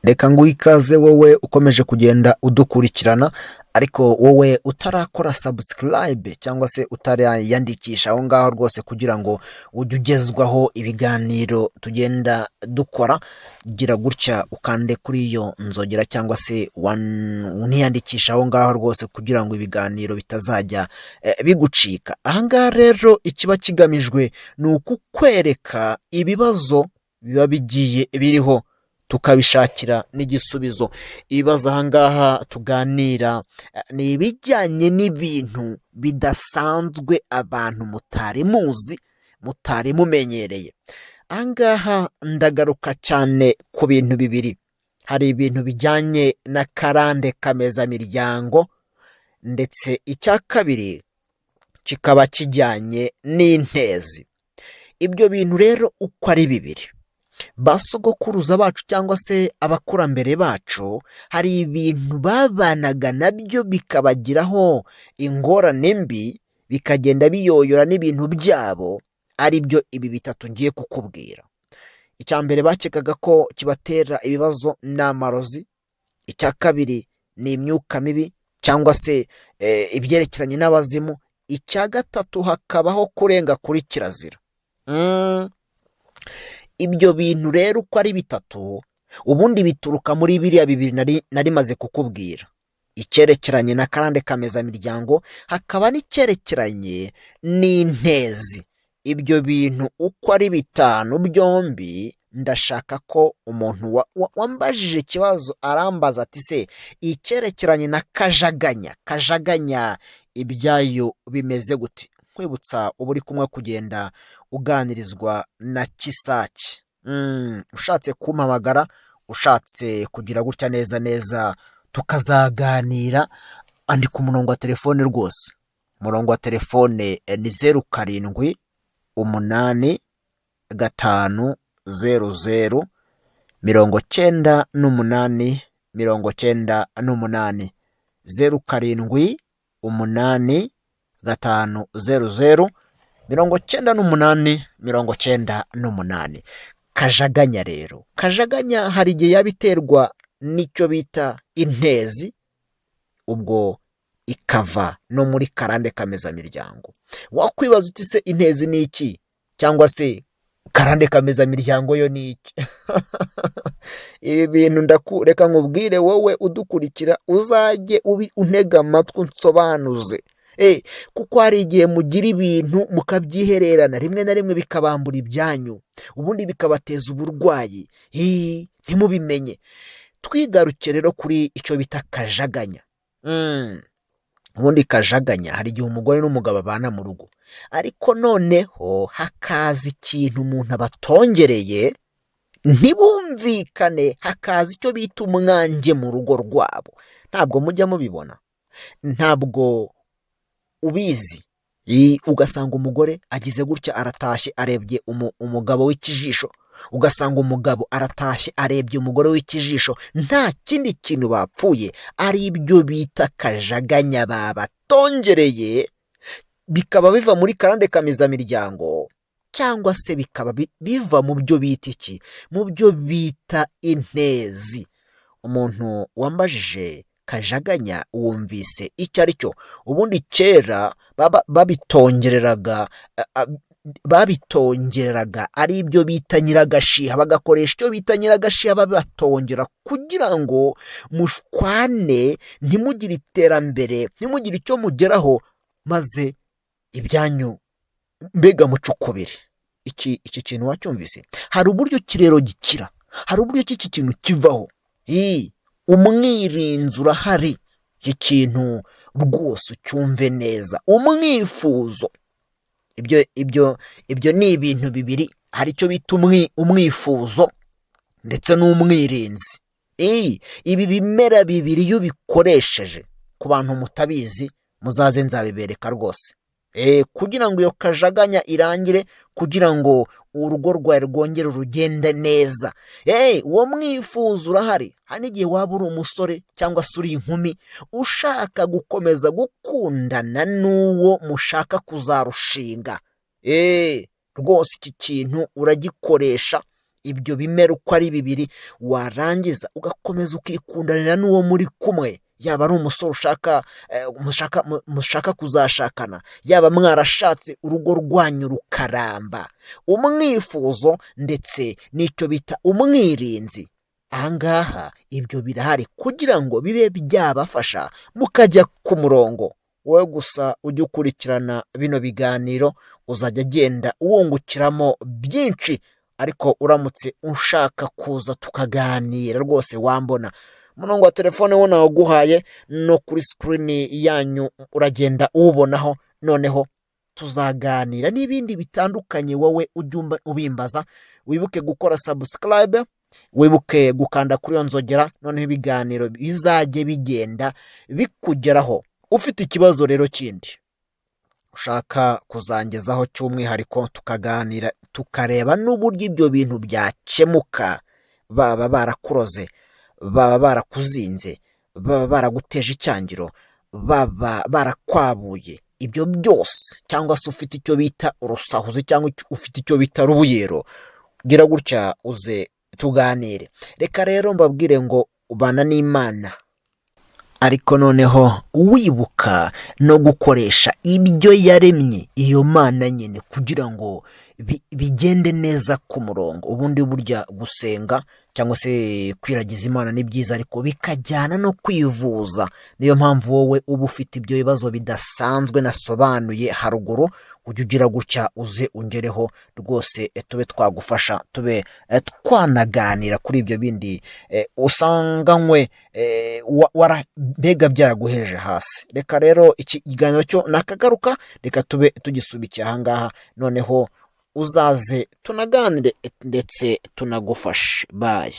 Reka nguhe ikaze wowe ukomeje kugenda udukurikirana ariko wowe utarakora subscribe cyangwa se utarayandikisha aho ngaho rwose kugira ngo ujye ugezwaho ibiganiro tugenda dukora, gira gutya ukande kuri iyo nzogera cyangwa se uniyandikisha aho ngaho rwose kugira ngo ibiganiro bitazajya bigucika. Aha ngaha rero ikiba kigamijwe ni ukukwereka ibibazo biba bigiye biriho tukabishakira n'igisubizo. Ibibazo aha ngaha tuganira ni ibijyanye n'ibintu bidasanzwe abantu mutari muzi, mutari mumenyereye. Aha ngaha ndagaruka cyane ku bintu bibiri. Hari ibintu bijyanye n'akarande kamezamiryango, ndetse icya kabiri kikaba kijyanye n'intezi. Ibyo bintu rero uko ari bibiri, basogokuruza bacu cyangwa se abakurambere bacu hari ibintu babanaga nabyo bikabagiraho ingorane mbi, bikagenda biyoyora n'ibintu byabo, ari byo ibi bitatu ngiye kukubwira. Icya mbere bakekaga ko kibatera ibibazo ni amarozi, icya kabiri ni imyuka mibi cyangwa se ibyerekeranye n'abazimu, icya gatatu hakabaho kurenga kuri kirazira. Ibyo bintu rero uko ari bitatu ubundi bituruka muri biriya bibiri nari maze kukubwira, icyerekeranye n'akarande kamezamiryango, hakaba n'icyerekeranye n'intezi. Ibyo bintu uko ari bitanu byombi ndashaka ko umuntu wambajije ikibazo arambaza ati se icyerekeranye na kajaganya ibyayo bimeze gute? Kwibutsa uba uri kumwe kugenda uganirizwa na Kisaki. Ushatse kumpamagara, ushatse kugira gutya neza tukazaganira, andika umurongo wa telefone rwose. Umurongo wa telefone ni 07 8 5 00 98 98 07 8 5 00 98 Kajaganya rero, kajaganya hari igihe yabiterwa n'icyo bita intezi, ubwo ikava no muri karande kamezamiryango. Wakwibaza uti se intezi ni iki, cyangwa se karande kamezamiryango yo ni iki? Ibi bintu reka nkubwire wowe udukurikira, uzajye untega amatwi unsobanuze. Kuko hari igihe mugira ibintu mukabyihererana, rimwe na rimwe bikabambura ibyanyu, ubundi bikabateza uburwayi ntimubimenye. Twigaruke rero kuri icyo bita kajaganya. Ubundi kajaganya hari igihe umugore n'umugabo babana mu rugo, ariko noneho hakaza ikintu umuntu abatongereye ntibumvikane, hakaza icyo bita umwanjye mu rugo rwabo. Ntabwo mujya mubibona? Ntabwo ubizi? Ugasanga umugore agize gutya, aratashye arebye umugabo w'ikijisho, ugasanga umugabo aratashye arebye umugore w'ikijisho, nta kindi kintu bapfuye, ari ibyo bita kajaganya babatongereye, bikaba biva muri karande kamezamiryango, cyangwa se bikaba biva mu byo bita iki? Mu byo bita intezi. Umuntu wambajije kajaganya wumvise icyo ari cyo? Ubundi kera babitongeraga ari ibyo bita nyiragashiha, bagakoresha icyo bita nyiragashiha babatongera kugira ngo mushwane, ntimugire iterambere, ntimugire icyo mugeraho, maze ibyanyu mbega mucukubire. Iki kintu wacyumvise? Hari uburyo kirero gikira, hari uburyo iki kintu kivaho. Umwirinzi urahari. Iki kintu rwose ucyumve neza, umwifuzo. Ibyo ni ibintu bibiri, hari icyo bita umwifuzo ndetse n'umwirinzi. Ibi bimera bibiri iyo ubikoresheje, ku bantu mutabizi muzaze nzabibereka rwose, kugira ngo iyo kajaganya irangire, kugira ngo urugo rwawe rwongere rugende neza. Uwo mwifuzo urahari. Hari n'igihe waba uri umusore cyangwa se uri inkumi ushaka gukomeza gukundana n'uwo mushaka kuzarushinga. Rwose iki kintu uragikoresha ibyo bimera uko ari bibiri, warangiza ugakomeza ukikundanira n'uwo muri kumwe, yaba ari umusore mushaka kuzashakana, yaba mwarashatse urugo rwanyu rukaramba, umwifuzo ndetse n'icyo bita umwirinzi. Ahangaha ibyo birahari kugira ngo bibe byabafasha mukajya ku murongo. Wowe gusa ujye ukurikirana bino biganiro, uzajya agenda uwungukiramo byinshi, ariko uramutse ushaka kuza tukaganira rwose wambona, umurongo wa telefone wo nawuguhaye no kuri sikirini yanyu uragenda uwubonaho, noneho tuzaganira n'ibindi bitandukanye. Wowe ujye ubimbaza, wibuke gukora sabusikarayibe, wibuke gukanda kuri iyo nzogera, noneho ibiganiro bizajye bigenda bikugeraho. Ufite ikibazo rero kindi ushaka kuzangezaho cy'umwihariko, tukaganira tukareba n'uburyo ibyo bintu byakemuka, baba barakuroze, baba barakuzinze, baba baraguteje icyangiro, baba barakwabuye, ibyo byose, cyangwa se ufite icyo bita urusahuzi cyangwa ufite icyo bita rubuyero, gira gutya uze tuganire. Reka rero mbabwire ngo ubana n'Imana, ariko noneho wibuka no gukoresha ibyo yaremye iyo Mana nyine kugira ngo bigende neza ku murongo. Ubundi burya gusenga cyangwa se kwiragiza Imana ni byiza, ariko bikajyana no kwivuza. Niyo mpamvu wowe uba ufite ibyo bibazo bidasanzwe nasobanuye haruguru, ujye ugira gutya uze ungereho rwose, tube twagufasha, tube twanaganira kuri ibyo bindi usanganywe mbega byaraguheje hasi. Reka rero iki kiganiro cyo nakagaruka, reka tube tugisubikiye ahangaha, noneho uzaze tunaganire ndetse tunagufashe. Bayi.